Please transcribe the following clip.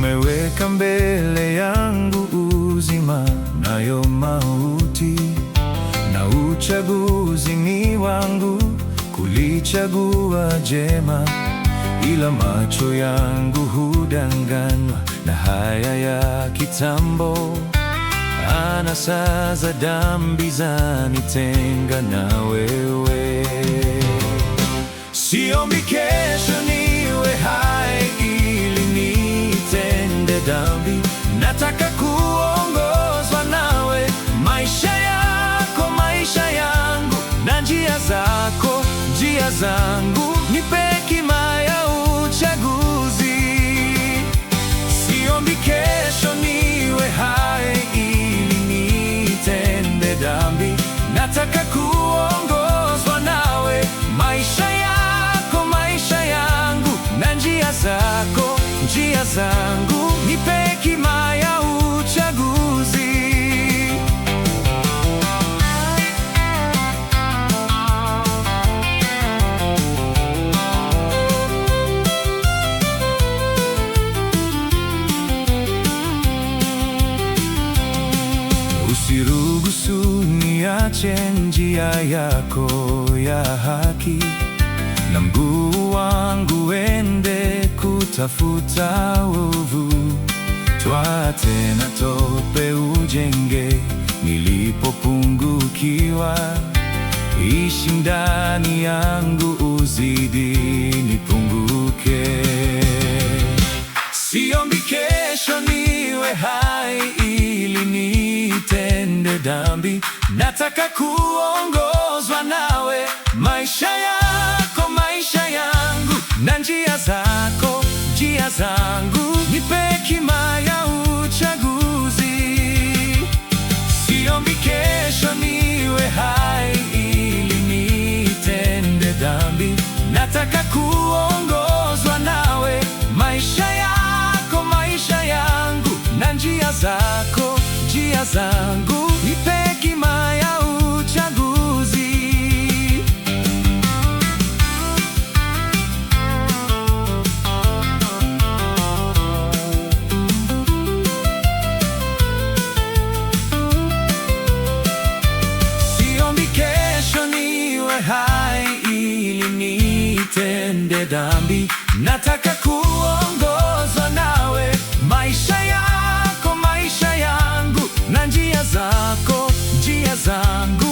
Umeweka mbele yangu uzima nayo mauti, na uchaguzi ni wangu kulichagua jema, ila macho yangu hudanganywa na haya ya kitambo. Anasa za dhambi zanitenga na wewe. Siombi kesho niwe hai ili nitende dhambi. Nataka kuongozwa nawe, maisha yako maisha yangu, na njia zako njia zangu. Nipe hekima ya uchaguzi. Siombi kesho niwe hai ili nitende dhambi. Nataka kuongozwa nawe, maisha yako maisha yangu, na njia zako njia zangu. Nipe hekima ya uchaguzi. Usiruhusu niache njia yako ya haki, na mguu wangu uende kutafuta wovu. Twaa tena tope ujenge nilipopungukiwa, ishi ndani yangu uzidi nipunguke. Siombi kesho niwe hai ili nitende dhambi. Nataka kuongozwa nawe, maisha yako maisha yangu, na njia zako njia zangu. Nipe hekima ya uchaguzi. Siombi kesho niwe hai ili nitende dhambi. Nataka kuongozwa nawe, maisha yako maisha yangu, na njia zako njia zangu. Nipe hekima ya uchaguzi. Siombi kesho niwe hai ili nitende dhambi. Nataka kuongozwa nawe, maisha yako maisha yangu, na njia zako njia zangu.